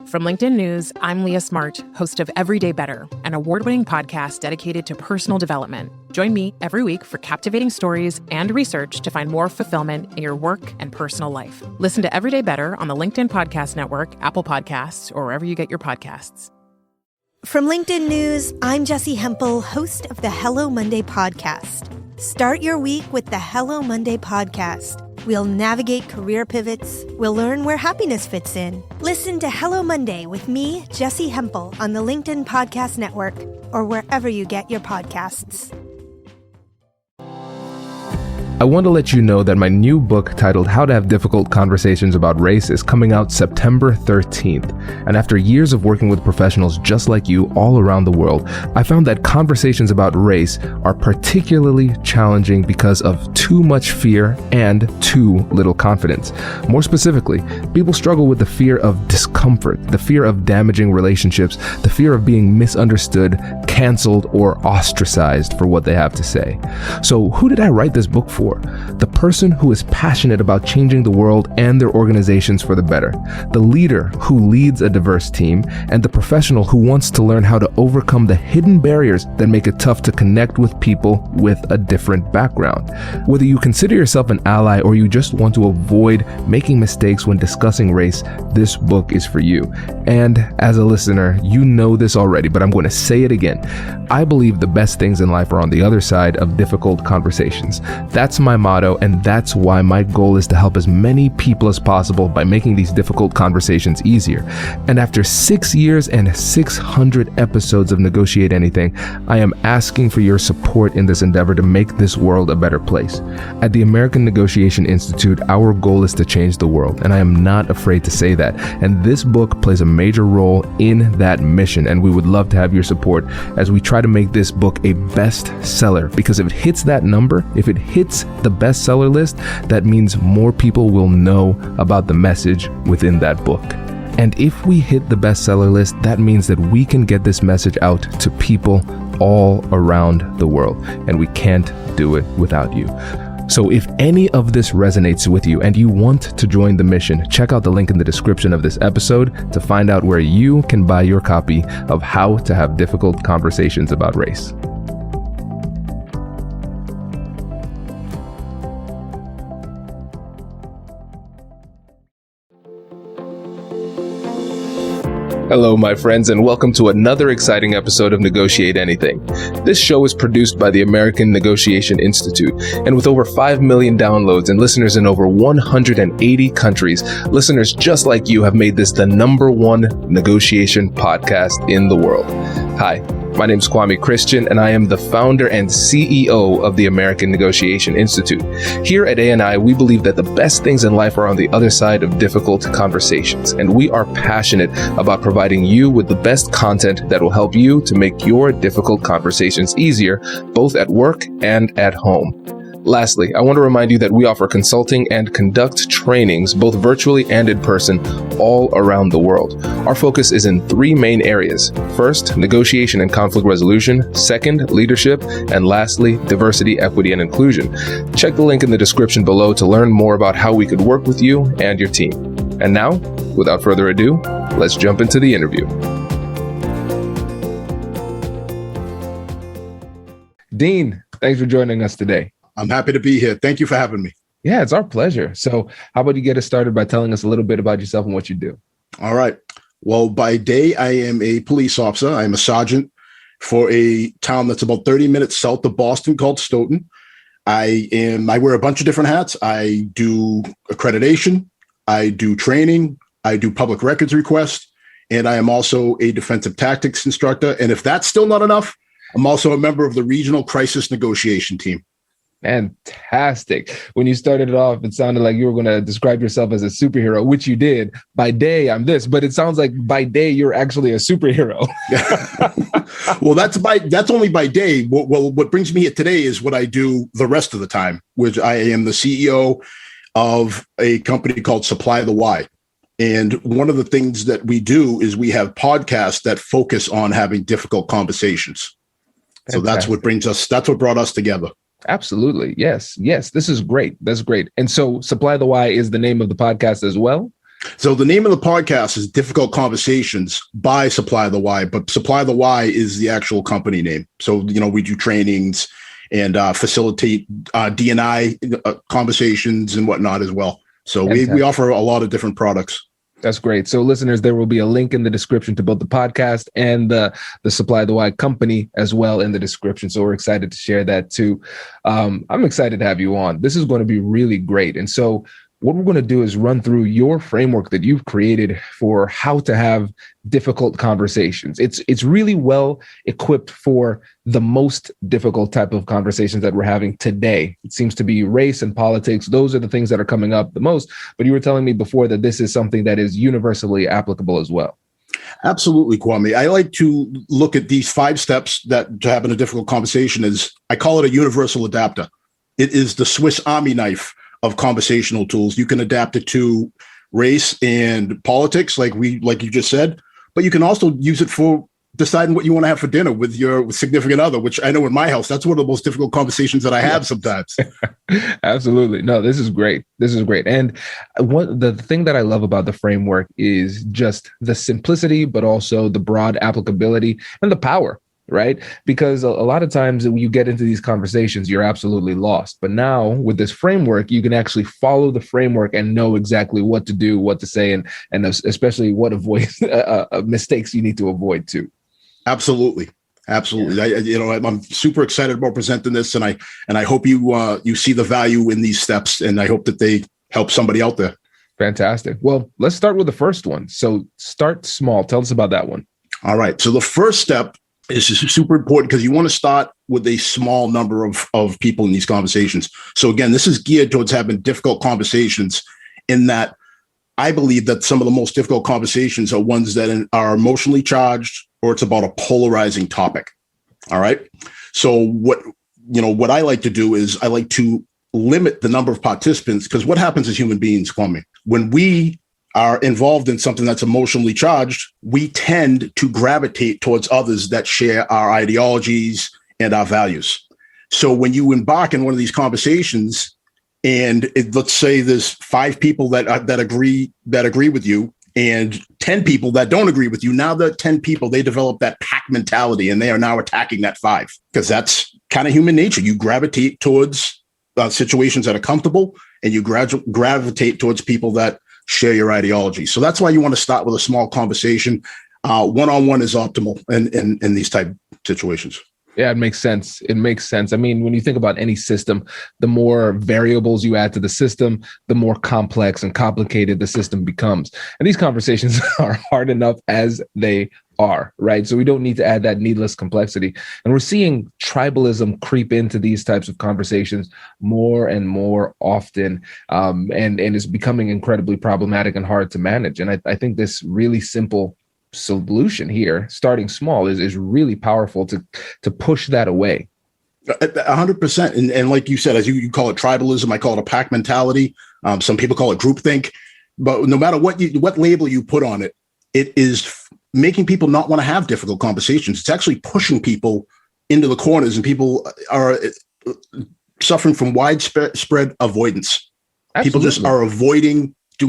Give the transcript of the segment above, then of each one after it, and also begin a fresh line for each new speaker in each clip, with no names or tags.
From LinkedIn News, I'm Leah Smart, host of Everyday Better, an award-winning podcast dedicated to personal development. Join me every week for captivating stories and research to find more fulfillment in your work and personal life. Listen to Everyday Better on the LinkedIn Podcast Network, Apple Podcasts, or wherever you get your podcasts.
From LinkedIn News, I'm Jessie Hempel, host of the Hello Monday podcast. Start your week with the Hello Monday podcast. We'll navigate career pivots. We'll learn where happiness fits in. Listen to Hello Monday with me, Jessie Hempel, on the LinkedIn Podcast Network or wherever you get your podcasts.
I want to let you know that my new book titled How to Have Difficult Conversations About Race is coming out September 13th. And after years of working with professionals just like you all around the world, I found that conversations about race are particularly challenging because of too much fear and too little confidence. More specifically, people struggle with the fear of discomfort, the fear of damaging relationships, the fear of being misunderstood, canceled, or ostracized for what they have to say. So who did I write this book for? The person who is passionate about changing the world and their organizations for the better, the leader who leads a diverse team, and the professional who wants to learn how to overcome the hidden barriers that make it tough to connect with people with a different background. Whether you consider yourself an ally or you just want to avoid making mistakes when discussing race, this book is for you. And as a listener, you know this already, but I'm going to say it again. I believe the best things in life are on the other side of difficult conversations. That's my motto, and that's why my goal is to help as many people as possible by making these difficult conversations easier. And after 6 years and 600 episodes of Negotiate Anything, I am asking for your support in this endeavor to make this world a better place. At the American Negotiation Institute, our goal is to change the world, and I am not afraid to say that. And this book plays a major role in that mission, and we would love to have your support as we try to make this book a bestseller, because if it hits that number, if it hits the bestseller list, that means more people will know about the message within that book. And if we hit the bestseller list, that means that we can get this message out to people all around the world, and we can't do it without you. So if any of this resonates with you and you want to join the mission, check out the link in the description of this episode to find out where you can buy your copy of How to Have Difficult Conversations About Race. Hello, my friends, and welcome to another exciting episode of Negotiate Anything. This show is produced by the American Negotiation Institute, and with over 5 million downloads and listeners in over 180 countries, listeners just like you have made this the #1 negotiation podcast in the world. Hi, my name is Kwame Christian, and I am the founder and CEO of the American Negotiation Institute. Here at ANI, we believe that the best things in life are on the other side of difficult conversations, and we are passionate about providing you with the best content that will help you to make your difficult conversations easier, both at work and at home. Lastly, I want to remind you that we offer consulting and conduct trainings, both virtually and in person, all around the world. Our focus is in 3 main areas. First, negotiation and conflict resolution. Second, leadership. And lastly, diversity, equity, and inclusion. Check the link in the description below to learn more about how we could work with you and your team. And now, without further ado, let's jump into the interview. Dean, thanks for joining us today.
I'm happy to be here. Thank you for having me.
Yeah, it's our pleasure. So how about you get us started by telling us a little bit about yourself and what you do?
All right. Well, by day, I am a police officer. I'm a sergeant for a town that's about 30 minutes south of Boston called Stoughton. I wear a bunch of different hats. I do accreditation. I do training. I do public records requests. And I am also a defensive tactics instructor. And if that's still not enough, I'm also a member of the regional crisis negotiation team.
Fantastic. When you started it off, it sounded like you were going to describe yourself as a superhero, which you did. By day, I'm this, but it sounds like by day, you're actually a superhero.
Well, that's only by day. Well, what brings me here today is what I do the rest of the time, which I am the CEO of a company called Supply the Why. And one of the things that we do is we have podcasts that focus on having difficult conversations. Fantastic. So that's what brought us together.
Absolutely. Yes. This is great. That's great. And so Supply the Why is the name of the podcast as well?
So the name of the podcast is Difficult Conversations by Supply the Why, but Supply the Why is the actual company name. So, we do trainings and facilitate D&I conversations and whatnot as well. So we offer a lot of different products.
That's great. So listeners, there will be a link in the description to both the podcast and the Supply the Why company as well in the description. So we're excited to share that too. I'm excited to have you on. This is going to be really great. And so what we're going to do is run through your framework that you've created for how to have difficult conversations. It's really well equipped for the most difficult type of conversations that we're having today. It seems to be race and politics. Those are the things that are coming up the most. But you were telling me before that this is something that is universally applicable as well.
Absolutely, Kwame. I like to look at these 5 steps that to having a difficult conversation is, I call it a universal adapter. It is the Swiss Army knife of conversational tools. You can adapt it to race and politics, like you just said, but you can also use it for deciding what you want to have for dinner with your significant other, which I know in my house, that's one of the most difficult conversations that I have sometimes.
Absolutely. No, this is great. This is great. And the thing that I love about the framework is just the simplicity, but also the broad applicability and the power. Right? Because a lot of times when you get into these conversations, you're absolutely lost. But now with this framework, you can actually follow the framework and know exactly what to do, what to say, and especially what mistakes you need to avoid too.
Absolutely. Yeah. I'm super excited about presenting this, and I hope you see the value in these steps, and I hope that they help somebody out there.
Fantastic. Well, let's start with the first one. So start small. Tell us about that one.
All right. So the first step is super important because you want to start with a small number of people in these conversations. So again, this is geared towards having difficult conversations, in that I believe that some of the most difficult conversations are ones that are emotionally charged, or it's about a polarizing topic. All right. So what I like to do is I like to limit the number of participants, because what happens as human beings, Kwame, when we are involved in something that's emotionally charged, we tend to gravitate towards others that share our ideologies and our values. So when you embark in one of these conversations, and let's say there's 5 people that agree with you, and 10 people that don't agree with you, now the 10 people, they develop that pack mentality, and they are now attacking that 5, because that's kind of human nature. You gravitate towards situations that are comfortable, and you gravitate towards people that share your ideology. So that's why you want to start with a small conversation. One-on-one is optimal in these type situations.
Yeah, it makes sense. It makes sense. I mean, when you think about any system, the more variables you add to the system, the more complex and complicated the system becomes. And these conversations are hard enough as they are, right? So we don't need to add that needless complexity. And we're seeing tribalism creep into these types of conversations more and more often, and it's becoming incredibly problematic and hard to manage. And I think this really simple solution here, starting small, is really powerful to push that away.
100%. And like you said, as you call it tribalism, I call it a pack mentality. Some people call it groupthink. But no matter what label you put on it, it is making people not want to have difficult conversations. It's actually pushing into the corners, and people are suffering from widespread avoidance. Absolutely. People just are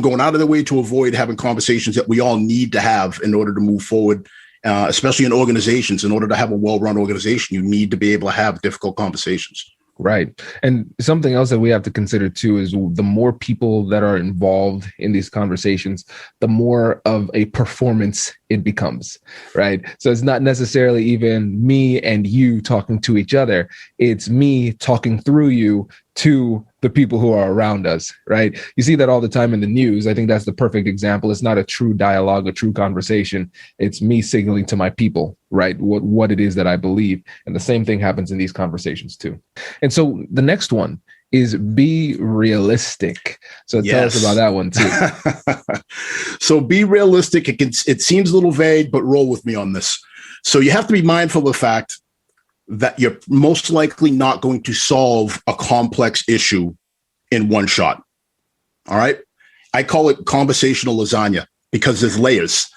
going out of their way to avoid having conversations that we all need to have in order to move forward, especially in organizations. In order to have a well-run organization, you need to be able to have difficult conversations.
Right. And something else that we have to consider too is the more people that are involved in these conversations, the more of a performance it becomes, right? So it's not necessarily even me and you talking to each other. It's me talking through you to the people who are around us, right? You see that all the time in the news. I think that's the perfect example. It's not a true dialogue, a true conversation. It's me signaling to my people, right, what it is that I believe. And the same thing happens in these conversations too. And so the next one is be realistic. So tell us about that one too.
So be realistic. It seems a little vague, but roll with me on this. So you have to be mindful of the fact that you're most likely not going to solve a complex issue in one shot. All right. I call it conversational lasagna because there's layers.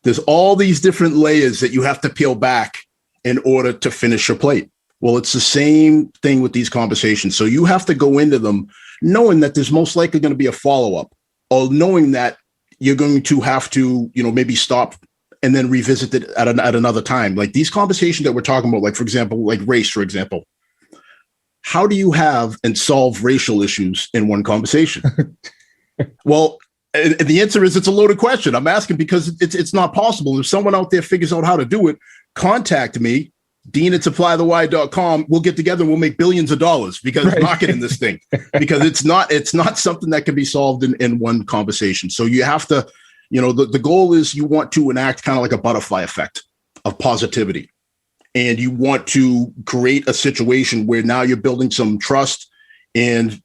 There's all these different layers that you have to peel back in order to finish your plate. Well, it's the same thing with these conversations. So you have to go into them knowing that there's most likely going to be a follow-up, or knowing that you're going to have to, maybe stop and then revisit it at another time. Like these conversations that we're talking about, like, for example, like race, for example, how do you have and solve racial issues in one conversation? Well, and the answer is it's a loaded question. I'm asking because it's not possible. If someone out there figures out how to do it, contact me, Dean@supplythewhy.com. We'll get together and we'll make billions of dollars because we're marketing this thing, because it's not something that can be solved in one conversation. So you have to, the goal is you want to enact kind of like a butterfly effect of positivity. And you want to create a situation where now you're building some trust, and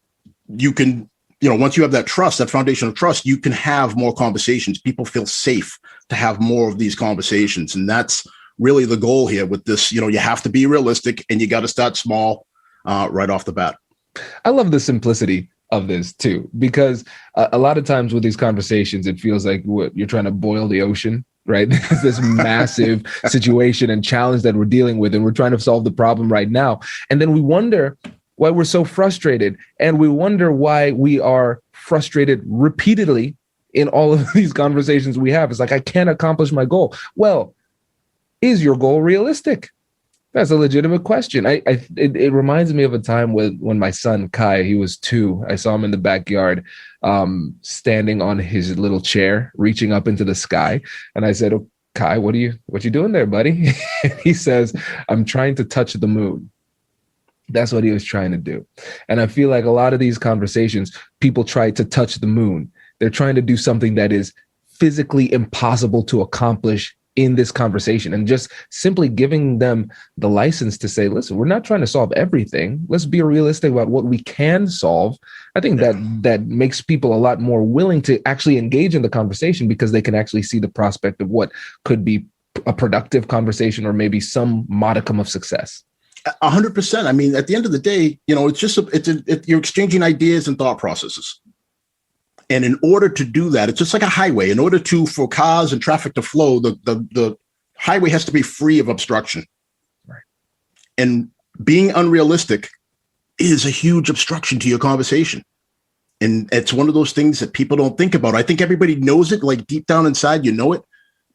you can, once you have that trust, that foundation of trust, you can have more conversations. People feel safe to have more of these conversations. And that's really the goal here with this. You have to be realistic, and you got to start small right off the bat.
I love the simplicity of this too, because a lot of times with these conversations, it feels like you're trying to boil the ocean. Right? There's this massive situation and challenge that we're dealing with, and we're trying to solve the problem right now. And then we wonder why we're so frustrated, and we wonder why we are frustrated repeatedly in all of these conversations we have. It's like, I can't accomplish my goal. Well, is your goal realistic? That's a legitimate question. It reminds me of a time when my son Kai, he was 2. I saw him in the backyard, standing on his little chair, reaching up into the sky, and I said, "Oh, Kai, what you doing there, buddy?" He says, "I'm trying to touch the moon." That's what he was trying to do. And I feel like a lot of these conversations, people try to touch the moon. They're trying to do something that is physically impossible to accomplish in this conversation, and just simply giving them the license to say, listen, we're not trying to solve everything. Let's be realistic about what we can solve. I think that makes people a lot more willing to actually engage in the conversation, because they can actually see the prospect of what could be a productive conversation or maybe some modicum of success.
100%. I mean, at the end of the day, it's just you're exchanging ideas and thought processes. And in order to do that, it's just like a highway. In order for cars and traffic to flow, the highway has to be free of obstruction. Right. And being unrealistic is a huge obstruction to your conversation. And it's one of those things that people don't think about. I think everybody knows it, like deep down inside, it.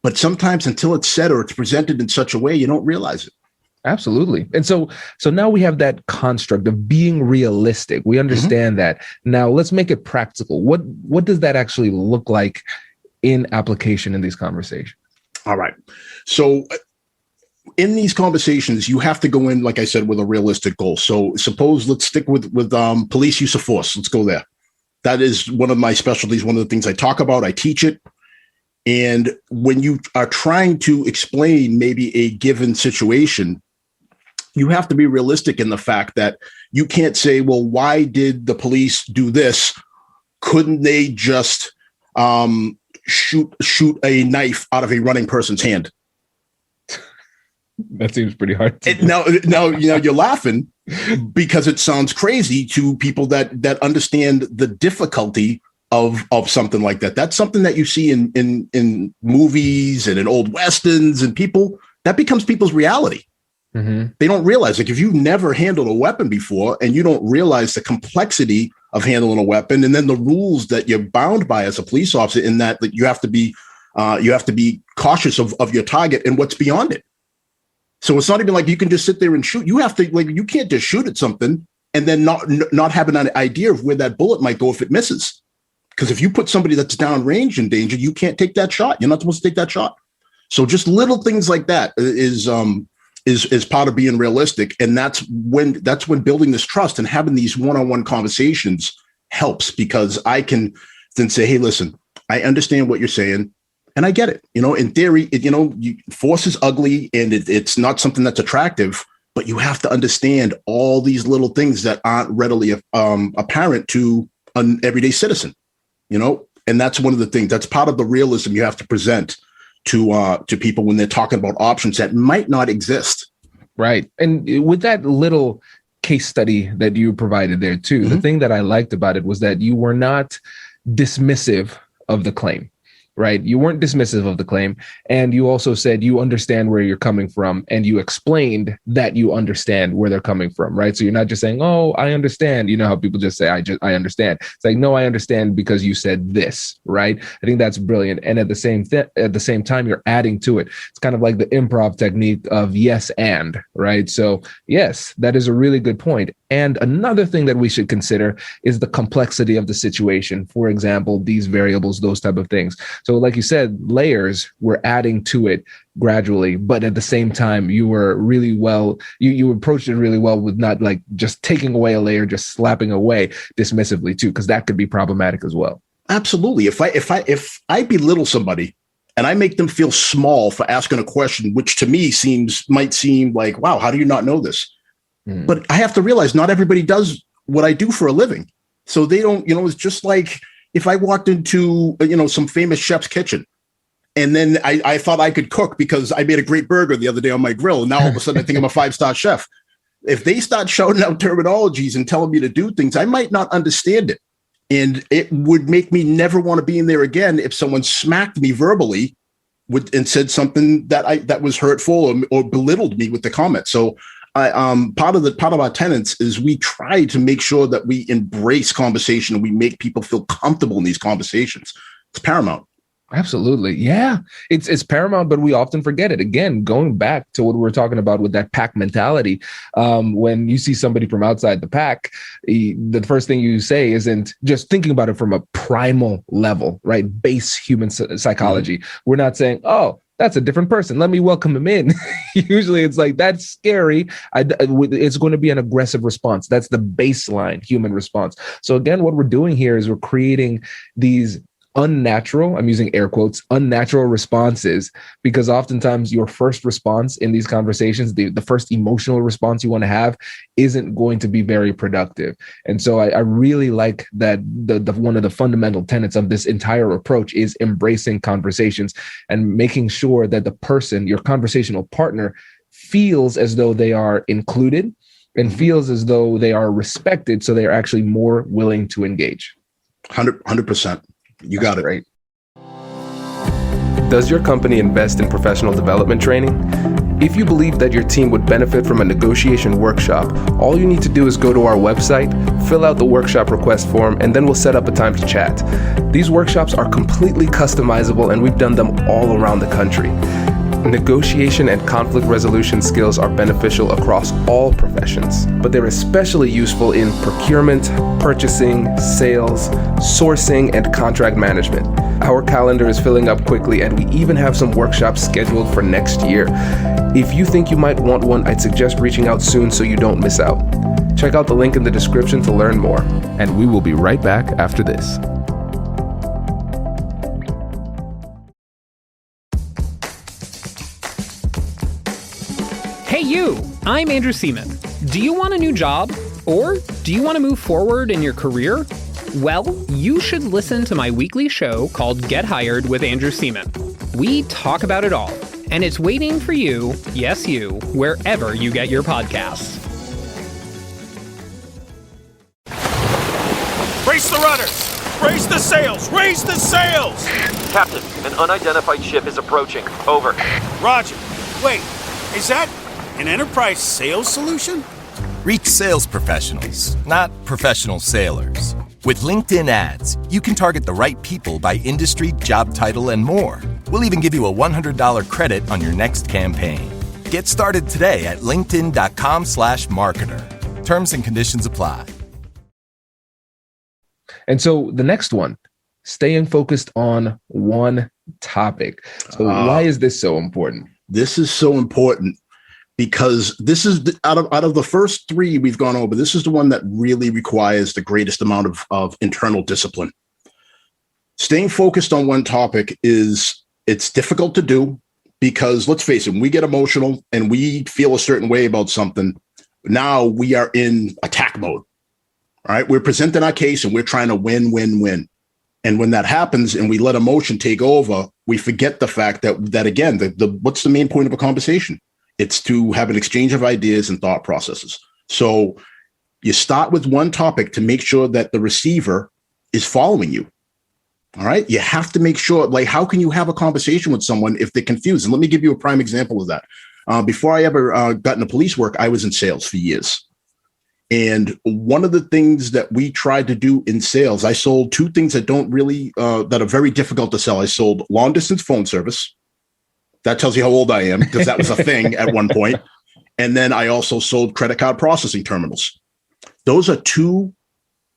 But sometimes until it's said or it's presented in such a way, you don't realize it.
Absolutely. And so now we have that construct of being realistic. We understand that. Now let's make it practical. What does that actually look like in application in these conversations?
All right. So in these conversations, you have to go in, like I said, with a realistic goal. So let's stick with police use of force. Let's go there. That is one of my specialties. One of the things I talk about, I teach it. And when you are trying to explain maybe a given situation, you have to be realistic in the fact that you can't say, well, why did the police do this? Couldn't they just shoot a knife out of a running person's hand?
That seems pretty hard.
Now, you're laughing because it sounds crazy to people that understand the difficulty of something like that. That's something that you see in movies and in old Westerns, and that becomes people's reality. Mm-hmm. They don't realize, like, if you've never handled a weapon before and you don't realize the complexity of handling a weapon, and then the rules that you're bound by as a police officer, in that you have to be cautious of your target and what's beyond it. So it's not even like you can just sit there and shoot. You have to, you can't just shoot at something and then not have an idea of where that bullet might go if it misses. Because if you put somebody that's downrange in danger, you can't take that shot. You're not supposed to take that shot. So just little things like that is part of being realistic. And that's when building this trust and having these one-on-one conversations helps, because I can then say, hey, listen, I understand what you're saying and I get it. In theory, force is ugly and it's not something that's attractive, but you have to understand all these little things that aren't readily apparent to an everyday citizen, and that's one of the things that's part of the realism you have to present to people when they're talking about options that might not exist.
Right. And with that little case study that you provided there too, the thing that I liked about it was that you were not dismissive of the claim, right? You weren't dismissive of the claim. And you also said you understand where you're coming from. And you explained that you understand where they're coming from, right? So you're not just saying, oh, I understand. You know how people just say, I understand. It's like, no, I understand because you said this, right? I think that's brilliant. And at the same time, you're adding to it. It's kind of like the improv technique of yes and, right? So yes, that is a really good point. And another thing that we should consider is the complexity of the situation. For example, these variables, those type of things. So like you said, layers, we're adding to it gradually, but at the same time, you were really well, you approached it really well with not like just taking away a layer, just slapping away dismissively too, because that could be problematic as well.
Absolutely. If I belittle somebody and I make them feel small for asking a question, which to me might seem like, wow, how do you not know this? But I have to realize not everybody does what I do for a living. So they don't, it's just like if I walked into, some famous chef's kitchen and then I thought I could cook because I made a great burger the other day on my grill. And now all of a sudden I think I'm a 5-star chef. If they start shouting out terminologies and telling me to do things, I might not understand it. And it would make me never want to be in there again if someone smacked me verbally and said something that was hurtful or belittled me with the comment. So part of our tenets is we try to make sure that we embrace conversation and we make people feel comfortable in these conversations. It's paramount.
Absolutely. Yeah, it's paramount, but we often forget it. Again, going back to what we were talking about with that pack mentality, when you see somebody from outside the pack, the first thing you say isn't just thinking about it from a primal level, right? Base human psychology. Mm-hmm. We're not saying, oh, that's a different person, let me welcome him in. Usually it's like, that's scary. It's going to be an aggressive response. That's the baseline human response. So again, what we're doing here is we're creating these unnatural, I'm using air quotes, unnatural responses, because oftentimes your first response in these conversations, the first emotional response you want to have isn't going to be very productive. And so I really like that the one of the fundamental tenets of this entire approach is embracing conversations and making sure that the person, your conversational partner, feels as though they are included and feels as though they are respected, so they are actually more willing to engage.
100%. You got it.
Right. Does your company invest in professional development training? If you believe that your team would benefit from a negotiation workshop, all you need to do is go to our website, fill out the workshop request form, and then we'll set up a time to chat. These workshops are completely customizable, and we've done them all around the country. Negotiation and conflict resolution skills are beneficial across all professions, but they're especially useful in procurement, purchasing, sales, sourcing, and contract management. Our calendar is filling up quickly, and we even have some workshops scheduled for next year. If you think you might want one, I'd suggest reaching out soon so you don't miss out. Check out the link in the description to learn more, and we will be right back after this.
Hey you, I'm Andrew Seaman. Do you want a new job? Or do you want to move forward in your career? Well, you should listen to my weekly show called Get Hired with Andrew Seaman. We talk about it all, and it's waiting for you, yes you, wherever you get your podcasts.
Brace the rudders! Raise the sails! Raise the sails!
Captain, an unidentified ship is approaching. Over.
Roger. Wait, is that an enterprise sales solution?
Reach sales professionals, not professional sailors. With LinkedIn ads, you can target the right people by industry, job title, and more. We'll even give you a $100 credit on your next campaign. Get started today at linkedin.com/marketer. Terms and conditions apply.
And so the next one, staying focused on one topic. So why is this so important?
This is so important because this is out of the first three we've gone over, this is the one that really requires the greatest amount of internal discipline. Staying focused on one topic it's difficult to do because, let's face it, when we get emotional and we feel a certain way about something, now we are in attack mode. All right, we're presenting our case and we're trying to win. And when that happens and we let emotion take over, we forget the fact that again, what's the main point of a conversation? It's to have an exchange of ideas and thought processes. So you start with one topic to make sure that the receiver is following you. All right. You have to make sure, like, how can you have a conversation with someone if they're confused? And let me give you a prime example of that. Before I ever got into police work, I was in sales for years. And one of the things that we tried to do in sales, I sold two things that don't really, that are very difficult to sell. I sold long distance phone service. That tells you how old I am, because that was a thing at one point. And then I also sold credit card processing terminals. Those are two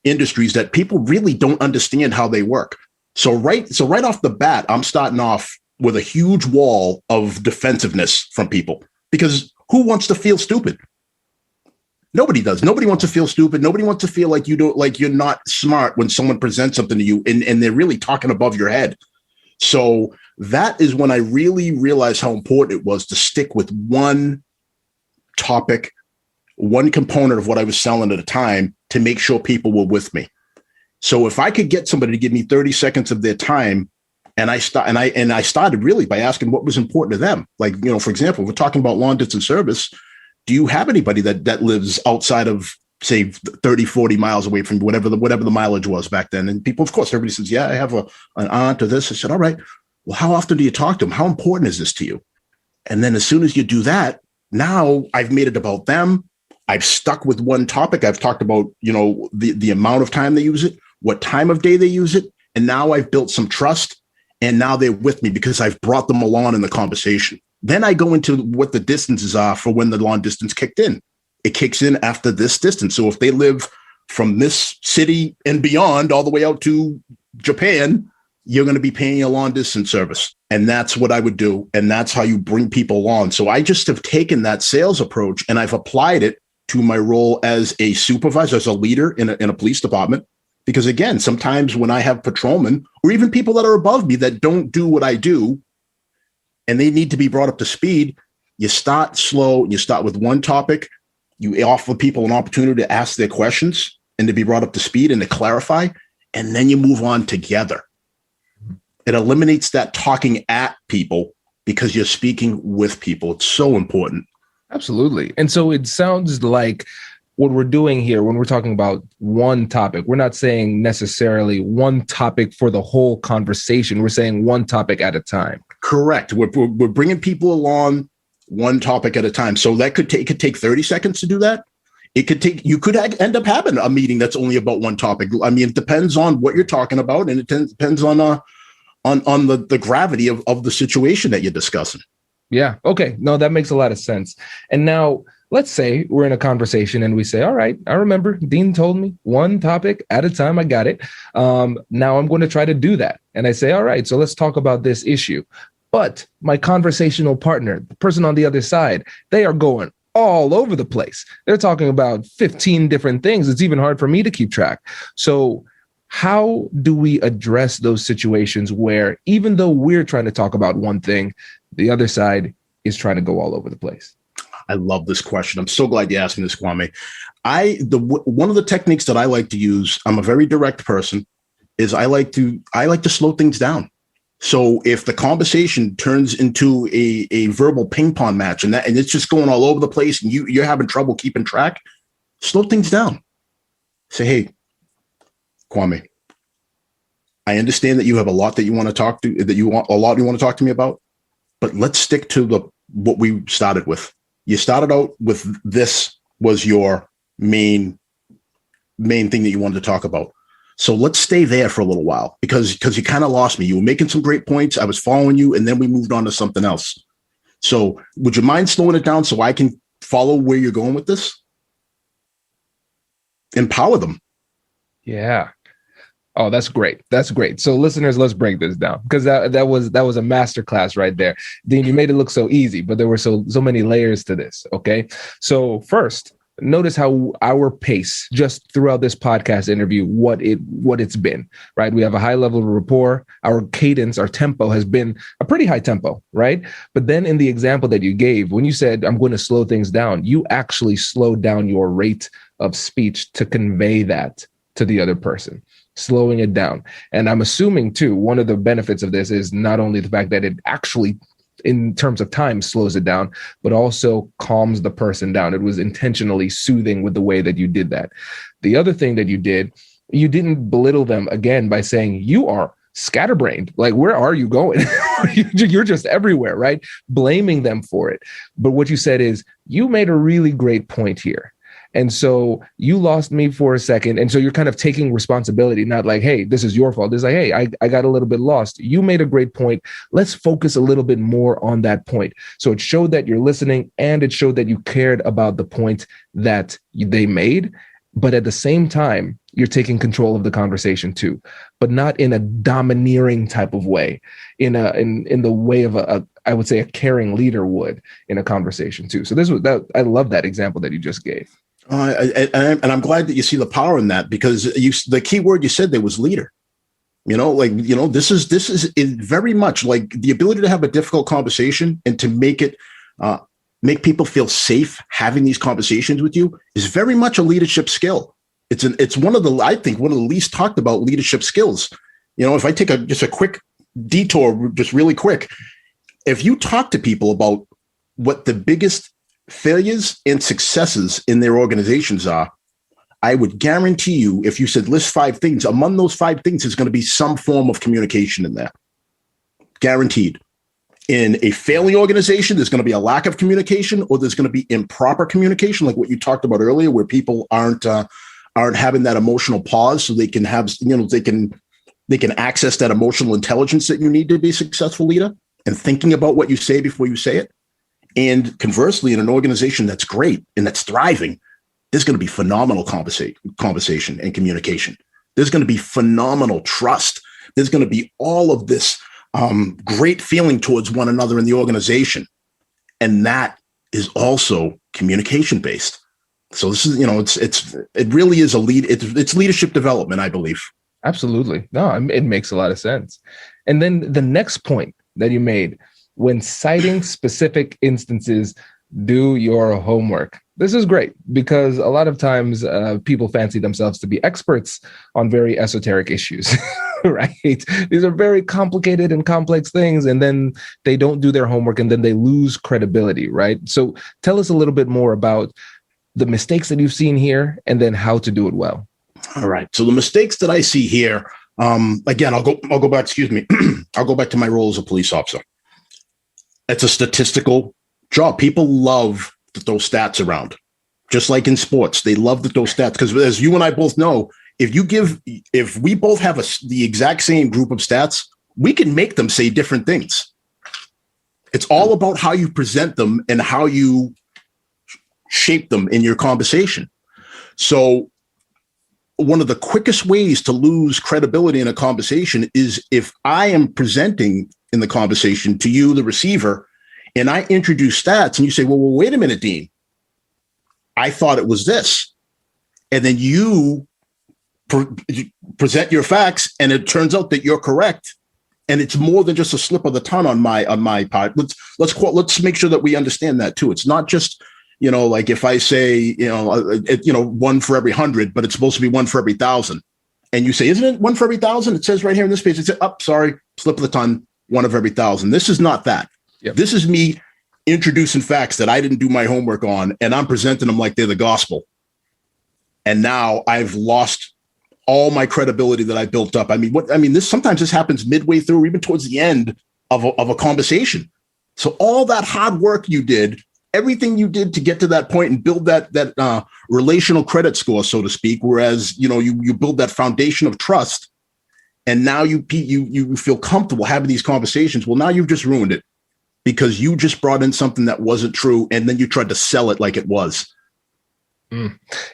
industries that people really don't understand how they work. So right off the bat, I'm starting off with a huge wall of defensiveness from people, because who wants to feel stupid? Nobody does. Nobody wants to feel stupid. Nobody wants to feel like you're not smart when someone presents something to you and they're really talking above your head. So that is when I really realized how important it was to stick with one topic, one component of what I was selling at a time, to make sure people were with me. So if I could get somebody to give me 30 seconds of their time, and I started really by asking what was important to them. Like, for example, we're talking about long distance service. Do you have anybody that lives outside of, say, 30, 40 miles away from whatever the mileage was back then? And people, of course, everybody says, yeah, I have an aunt or this. I said, all right, well, how often do you talk to them? How important is this to you? And then as soon as you do that, now I've made it about them. I've stuck with one topic. I've talked about, the amount of time they use it, what time of day they use it. And now I've built some trust, and now they're with me because I've brought them along in the conversation. Then I go into what the distances are for when the long distance kicked in. It kicks in after this distance. So if they live from this city and beyond all the way out to Japan, you're going to be paying a long distance service. And that's what I would do. And that's how you bring people on. So I just have taken that sales approach and I've applied it to my role as a supervisor, as a leader in a police department. Because again, sometimes when I have patrolmen or even people that are above me that don't do what I do, and they need to be brought up to speed, you start slow, you start with one topic, you offer people an opportunity to ask their questions and to be brought up to speed and to clarify, and then you move on together. It eliminates that talking at people because you're speaking with people. It's so important.
Absolutely. And so it sounds like what we're doing here when we're talking about one topic, we're not saying necessarily one topic for the whole conversation. We're saying one topic at a time.
Correct. We're bringing people along one topic at a time. So that could take 30 seconds to do that. You could end up having a meeting that's only about one topic. I mean, it depends on what you're talking about, and it depends on the gravity of the situation that you're discussing.
Yeah. Okay. No, that makes a lot of sense. And now let's say we're in a conversation and we say, all right, I remember Dean told me one topic at a time. I got it. Now I'm going to try to do that. And I say, all right, so let's talk about this issue. But my conversational partner, the person on the other side, they are going all over the place. They're talking about 15 different things. It's even hard for me to keep track. So how do we address those situations where even though we're trying to talk about one thing, the other side is trying to go all over the place?
I love this question. I'm so glad you asked me this, Kwame. One of the techniques that I like to use, I'm a very direct person, is I like to slow things down. So if the conversation turns into a verbal ping pong match and it's just going all over the place and you're having trouble keeping track, slow things down. Say, hey, Kwame, I understand that you have a lot that you want to talk to, you want to talk to me about, but let's stick to what we started with. You started out with this was your main thing that you wanted to talk about. So let's stay there for a little while because you kind of lost me. You were making some great points. I was following you, and then we moved on to something else. So would you mind slowing it down so I can follow where you're going with this? Empower them.
Yeah. Oh, that's great. That's great. So listeners, let's break this down because that was a masterclass right there. Dean, you made it look so easy, but there were so many layers to this. Okay. So first, notice how our pace just throughout this podcast interview, what it's been, right? We have a high level of rapport. Our cadence, our tempo has been a pretty high tempo, right? But then in the example that you gave, when you said, I'm going to slow things down, you actually slowed down your rate of speech to convey that to the other person, slowing it down. And I'm assuming too, one of the benefits of this is not only the fact that it actually, in terms of time, slows it down, but also calms the person down. It was intentionally soothing with the way that you did that. The other thing that you did, you didn't belittle them again by saying you are scatterbrained. Like, where are you going? You're just everywhere, right? Blaming them for it. But what you said is, you made a really great point here. And so you lost me for a second. And so you're kind of taking responsibility, not like, hey, this is your fault. It's like, hey, I got a little bit lost. You made a great point. Let's focus a little bit more on that point. So it showed that you're listening, and it showed that you cared about the point that they made. But at the same time, you're taking control of the conversation too, but not in a domineering type of way, in the way of I would say a caring leader would in a conversation too. So I love that example that you just gave.
And I'm glad that you see the power in that, because the key word you said there was leader. This is very much like the ability to have a difficult conversation and to make people feel safe having these conversations with you is very much a leadership skill. It's one of the least talked about leadership skills. If I take just a quick detour, just really quick, if you talk to people about what the biggest failures and successes in their organizations are, I would guarantee you, if you said list 5 things, among those 5 things is going to be some form of communication in there. Guaranteed. In a failing organization, there's going to be a lack of communication, or there's going to be improper communication, like what you talked about earlier, where people aren't having that emotional pause, so they can have, they can access that emotional intelligence that you need to be a successful leader, and thinking about what you say before you say it. And conversely, in an organization that's great and that's thriving, there's going to be phenomenal conversation and communication. There's going to be phenomenal trust. There's going to be all of this great feeling towards one another in the organization. And that is also communication based. So this is, it really is it's leadership development, I believe.
Absolutely. No, it makes a lot of sense. And then the next point that you made, when citing specific instances, do your homework. This is great, because a lot of times people fancy themselves to be experts on very esoteric issues, right? These are very complicated and complex things, and then they don't do their homework, and then they lose credibility, right? So tell us a little bit more about the mistakes that you've seen here, and then how to do it well.
All right. So the mistakes that I see here, again, I'll go back, excuse me, I'll go back to my role as a police officer. It's a statistical job. People love to throw stats around, just like in sports. They love to throw stats, because as you and I both know, if we both have the exact same group of stats, we can make them say different things. It's all about how you present them and how you shape them in your conversation. So one of the quickest ways to lose credibility in a conversation is if I am presenting in the conversation to you, the receiver, and I introduce stats, and you say, well, wait a minute, Dean, I thought it was this. And then you present your facts, and it turns out that you're correct. And it's more than just a slip of the tongue on my part. Let's make sure that we understand that too. It's not just, like if I say, 1 for every 100, but it's supposed to be 1 for every 1,000. And you say, isn't it 1 for every 1,000? It says right here in this page, it says, sorry, slip of the tongue, 1 of every 1,000. This is not that. Yep. This is me introducing facts that I didn't do my homework on, and I'm presenting them like they're the gospel. And now I've lost all my credibility that I built up. Sometimes this happens midway through, or even towards the end of a conversation. So all that hard work you did, everything you did to get to that point and build that relational credit score, so to speak, whereas, you build that foundation of trust, and now you feel comfortable having these conversations. Well, now you've just ruined it, because you just brought in something that wasn't true, and then you tried to sell it like it was.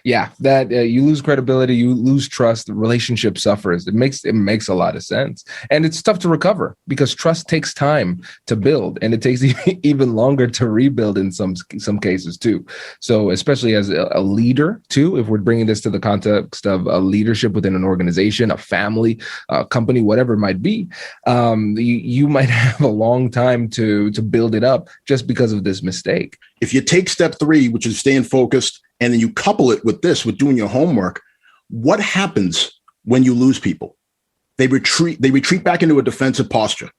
Yeah, that you lose credibility, you lose trust, the relationship suffers. It makes a lot of sense. And it's tough to recover, because trust takes time to build, and it takes even longer to rebuild in some cases too. So especially as a leader too, if we're bringing this to the context of a leadership within an organization, a family, a company, whatever it might be, you might have a long time to build it up just because of this mistake.
If you take step 3, which is staying focused, and then you couple it with doing your homework, what happens when you lose people? They retreat back into a defensive posture.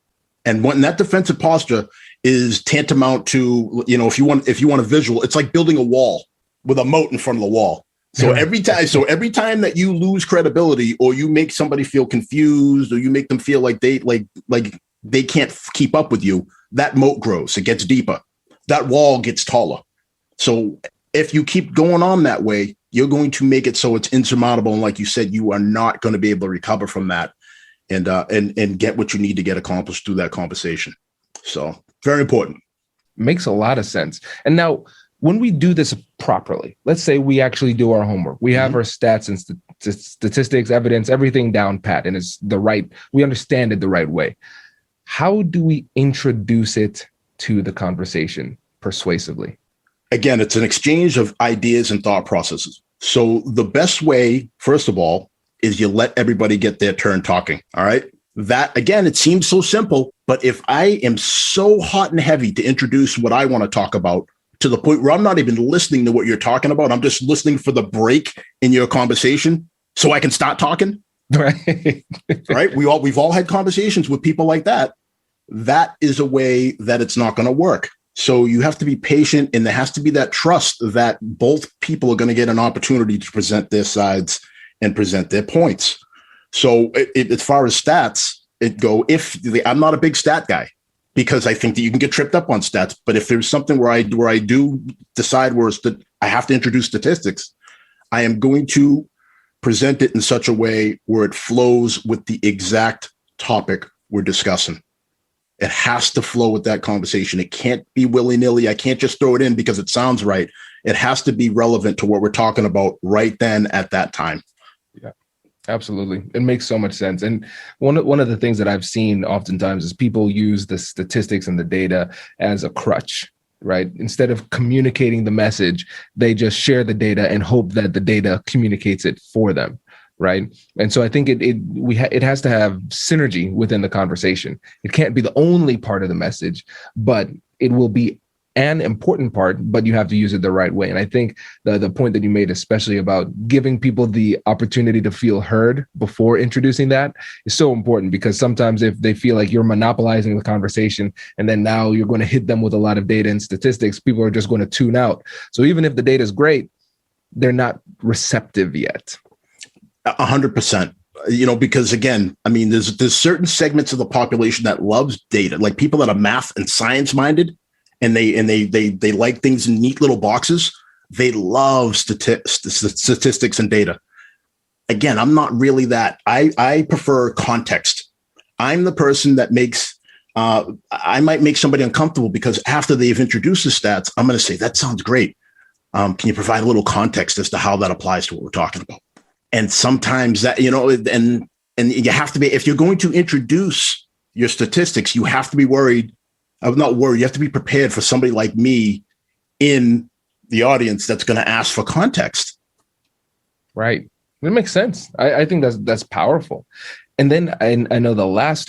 And when that defensive posture is tantamount to, if you want a visual, it's like building a wall with a moat in front of the wall. So every time that you lose credibility, or you make somebody feel confused, or you make them feel like they can't keep up with you, that moat grows. It gets deeper. That wall gets taller. So if you keep going on that way, you're going to make it so it's insurmountable. And like you said, you are not going to be able to recover from that and get what you need to get accomplished through that conversation. So very important.
Makes a lot of sense. And now, when we do this properly, let's say we actually do our homework. We have our stats and statistics, evidence, everything down pat, and we understand it the right way. How do we introduce it to the conversation persuasively?
Again, it's an exchange of ideas and thought processes. So the best way, first of all, is you let everybody get their turn talking. All right. That, again, it seems so simple, but if I am so hot and heavy to introduce what I want to talk about, to the point where I'm not even listening to what you're talking about, I'm just listening for the break in your conversation so I can start talking.
Right.
Right. We've all had conversations with people like that. That is a way that it's not going to work. So you have to be patient, and there has to be that trust that both people are going to get an opportunity to present their sides and present their points. So as far as stats I'm not a big stat guy, because I think that you can get tripped up on stats. But if there's something where I do decide that I have to introduce statistics, I am going to present it in such a way where it flows with the exact topic we're discussing. It has to flow with that conversation. It can't be willy-nilly. I can't just throw it in because it sounds right. It has to be relevant to what we're talking about right then at that time.
Yeah. Absolutely. It makes so much sense. And one of the things that I've seen oftentimes is people use the statistics and the data as a crutch, right? Instead of communicating the message, they just share the data and hope that the data communicates it for them, right? And so I think it has to have synergy within the conversation. It can't be the only part of the message, but it will be an important part, but you have to use it the right way. And I think the point that you made, especially about giving people the opportunity to feel heard before introducing that, is so important, because sometimes if they feel like you're monopolizing the conversation and then now you're going to hit them with a lot of data and statistics, people are just going to tune out. So even if the data is great, they're not receptive yet.
100%. Because again, I mean, there's certain segments of the population that loves data, like people that are math and science minded, and they like things in neat little boxes. They love statistics and data. Again, I'm not really that. I prefer context. I'm the person that I might make somebody uncomfortable, because after they've introduced the stats, I'm going to say, that sounds great. Can you provide a little context as to how that applies to what we're talking about? And sometimes that, and you have to be, if you're going to introduce your statistics, you have to be worried. I'm not worried. You have to be prepared for somebody like me in the audience that's going to ask for context.
Right. It makes sense. I think that's powerful. And then I know the last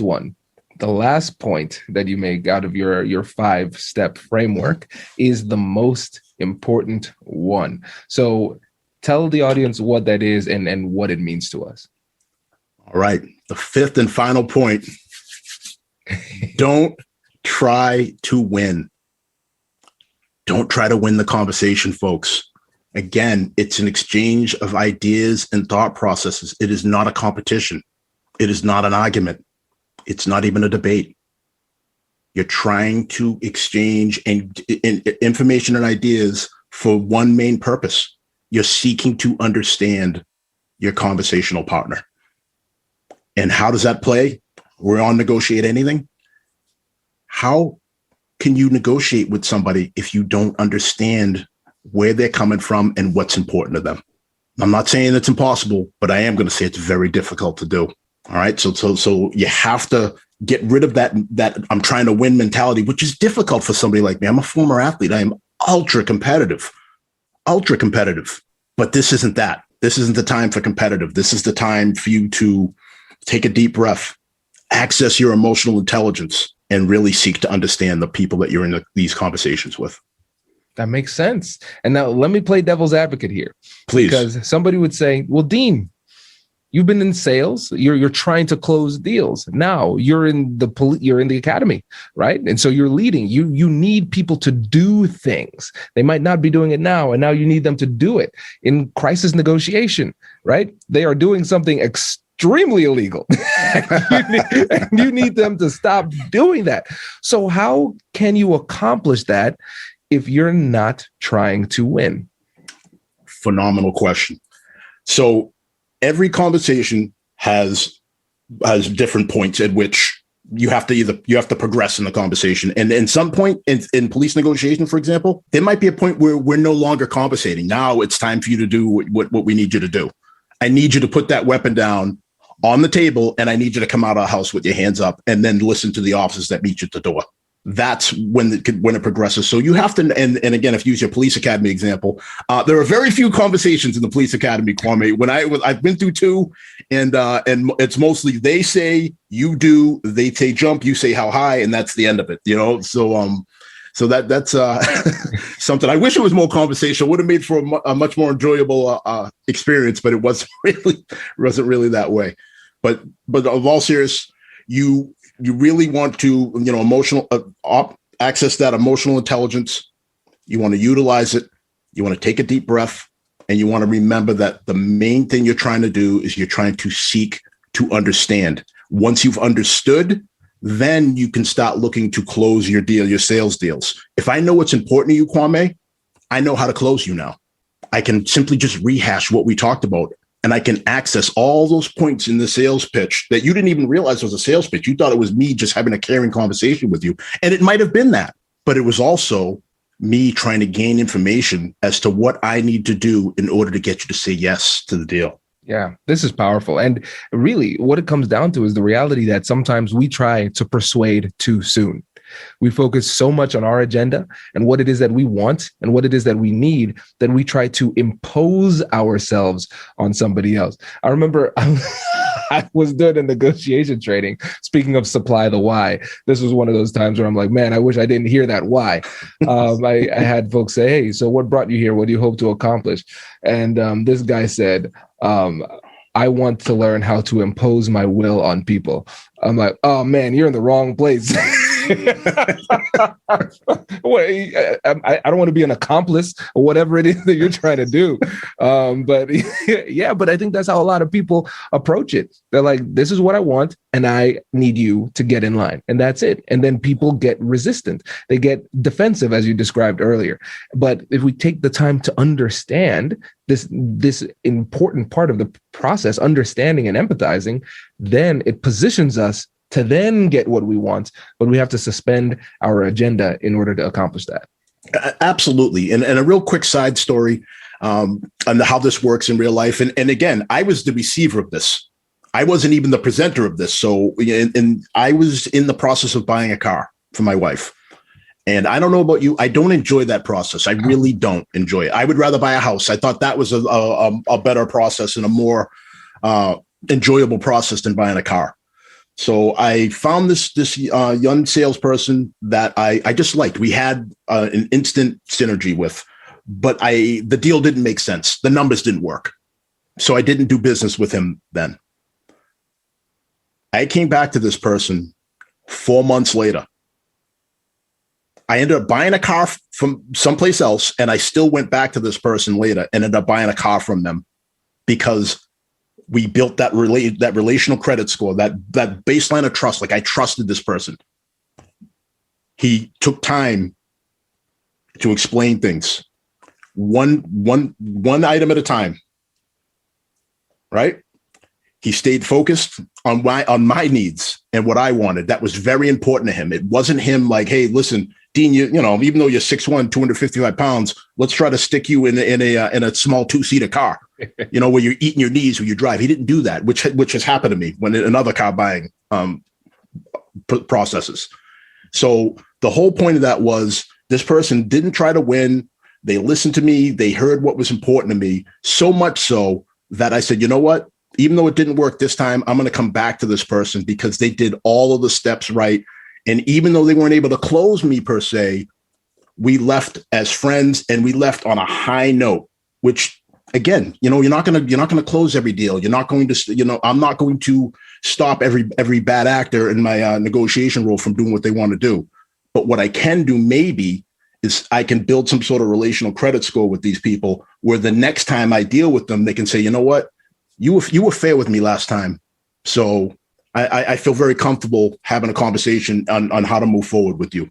point that you make out of your 5-step framework is the most important one. So tell the audience what that is and what it means to us.
All right. The 5th and final point. Don't try to win. Don't try to win the conversation, folks. Again, it's an exchange of ideas and thought processes. It is not a competition. It is not an argument. It's not even a debate. You're trying to exchange information and ideas for one main purpose. You're seeking to understand your conversational partner. And how does that play? We're on Negotiate Anything. How can you negotiate with somebody if you don't understand where they're coming from and what's important to them? I'm not saying it's impossible, but I am going to say it's very difficult to do. All right. So you have to get rid of that I'm trying to win mentality, which is difficult for somebody like me. I'm a former athlete. I am ultra competitive, but this isn't that. This isn't the time for competitive. This is the time for you to take a deep breath, access your emotional intelligence, and really seek to understand the people that you're in these conversations with.
That makes sense. And now let me play devil's advocate here.
Please.
Because somebody would say, well, Dean, You've been in sales. You're trying to close deals. Now you're in the academy, right? And so you're leading. You need people to do things. They might not be doing it now, and now you need them to do it. In crisis negotiation, right? They are doing something extremely illegal. You need them to stop doing that. So how can you accomplish that if you're not trying to win?
Phenomenal question. So every conversation has different points at which you have to progress in the conversation. And in some point in police negotiation, for example, there might be a point where we're no longer conversating. Now it's time for you to do what we need you to do. I need you to put that weapon down on the table, and I need you to come out of our house with your hands up and then listen to the officers that meet you at the door. That's when it progresses. So you have to, and again, if you use your police academy example, there are very few conversations in the police academy, Kwame. I've been through two, and it's mostly they say, you do, they say jump, you say how high, and that's the end of it. So that's something. I wish it was more conversational. Would have made for a much more enjoyable experience, but it wasn't really that way. But of all serious, you really want to, emotional access that emotional intelligence. You want to utilize it. You want to take a deep breath, and you want to remember that the main thing you're trying to do is you're trying to seek to understand. Once you've understood, then you can start looking to close your deal, your sales deals. If I know what's important to you, Kwame, I know how to close you now. I can simply just rehash what we talked about, and I can access all those points in the sales pitch that you didn't even realize was a sales pitch. You thought it was me just having a caring conversation with you. And it might have been that, but it was also me trying to gain information as to what I need to do in order to get you to say yes to the deal.
Yeah, this is powerful. And really what it comes down to is the reality that sometimes we try to persuade too soon. We focus so much on our agenda and what it is that we want and what it is that we need, that we try to impose ourselves on somebody else. I remember I was doing a negotiation training. Speaking of supply the why, this was one of those times where I'm like, man, I wish I didn't hear that why. I had folks say, hey, so what brought you here? What do you hope to accomplish? And this guy said, I want to learn how to impose my will on people. I'm like, oh man, you're in the wrong place. I don't want to be an accomplice or whatever it is that you're trying to do. But I think that's how a lot of people approach it. They're like, this is what I want, and I need you to get in line. And that's it. And then people get resistant. They get defensive, as you described earlier. But if we take the time to understand this important part of the process, understanding and empathizing, then it positions us to then get what we want, but we have to suspend our agenda in order to accomplish that.
Absolutely. And a real quick side story on how this works in real life. And again, I was the receiver of this. I wasn't even the presenter of this. So, and I was in the process of buying a car for my wife. And I don't know about you, I don't enjoy that process. I really don't enjoy it. I would rather buy a house. I thought that was a better process and a more enjoyable process than buying a car. So I found this young salesperson that I just liked. We had an instant synergy with, but the deal didn't make sense. The numbers didn't work. So I didn't do business with him then. I came back to this person 4 months later. I ended up buying a car from someplace else, and I still went back to this person later and ended up buying a car from them because we built that relational credit score, that baseline of trust. Like, I trusted this person. He took time to explain things, one item at a time. Right? He stayed focused on my needs and what I wanted. That was very important to him. It wasn't him like, hey, listen, Dean, you know, even though you're 6'1", 255 pounds, let's try to stick you in a small 2-seater car, where you're eating your knees when you drive. He didn't do that, which has happened to me when in other car buying processes. So the whole point of that was this person didn't try to win. They listened to me. They heard what was important to me, so much so that I said, you know what? Even though it didn't work this time, I'm going to come back to this person because they did all of the steps right. And even though they weren't able to close me per se, we left as friends and we left on a high note, which again, you're not going to close every deal. You're not going to, I'm not going to stop every bad actor in my negotiation role from doing what they want to do. But what I can do maybe is I can build some sort of relational credit score with these people where the next time I deal with them, they can say, you know what, you were fair with me last time. So I feel very comfortable having a conversation on how to move forward with you.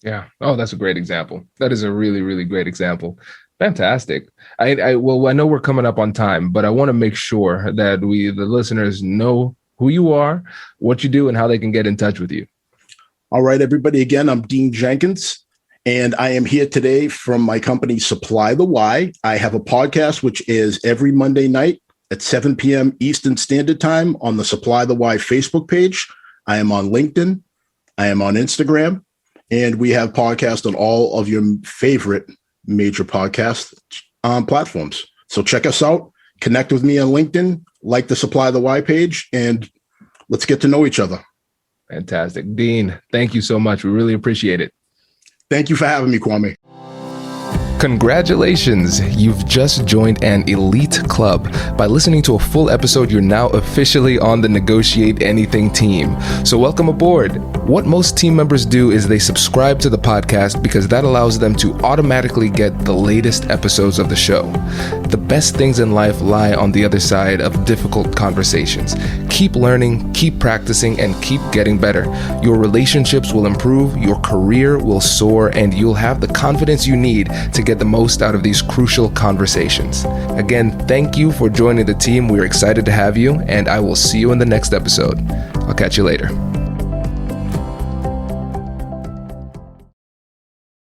Yeah. Oh, that's a great example. That is a really, really great example. Fantastic. I know we're coming up on time, but I want to make sure that the listeners know who you are, what you do, and how they can get in touch with you.
All right, everybody. Again, I'm Dean Jenkins, and I am here today from my company, Supply the Why. I have a podcast, which is every Monday night at 7 p.m. Eastern Standard Time on the Supply the Why Facebook page. I am on LinkedIn. I am on Instagram. And we have podcasts on all of your favorite major podcast platforms. So check us out, connect with me on LinkedIn, like the Supply the Why page, and let's get to know each other.
Fantastic. Dean, thank you so much. We really appreciate it.
Thank you for having me, Kwame.
Congratulations! You've just joined an elite club. By listening to a full episode, you're now officially on the Negotiate Anything team. So welcome aboard. What most team members do is they subscribe to the podcast because that allows them to automatically get the latest episodes of the show. The best things in life lie on the other side of difficult conversations. Keep learning, keep practicing, and keep getting better. Your relationships will improve, your career will soar, and you'll have the confidence you need to get the most out of these crucial conversations. Again, thank you for joining the team. We're excited to have you, and I will see you in the next episode. I'll catch you later.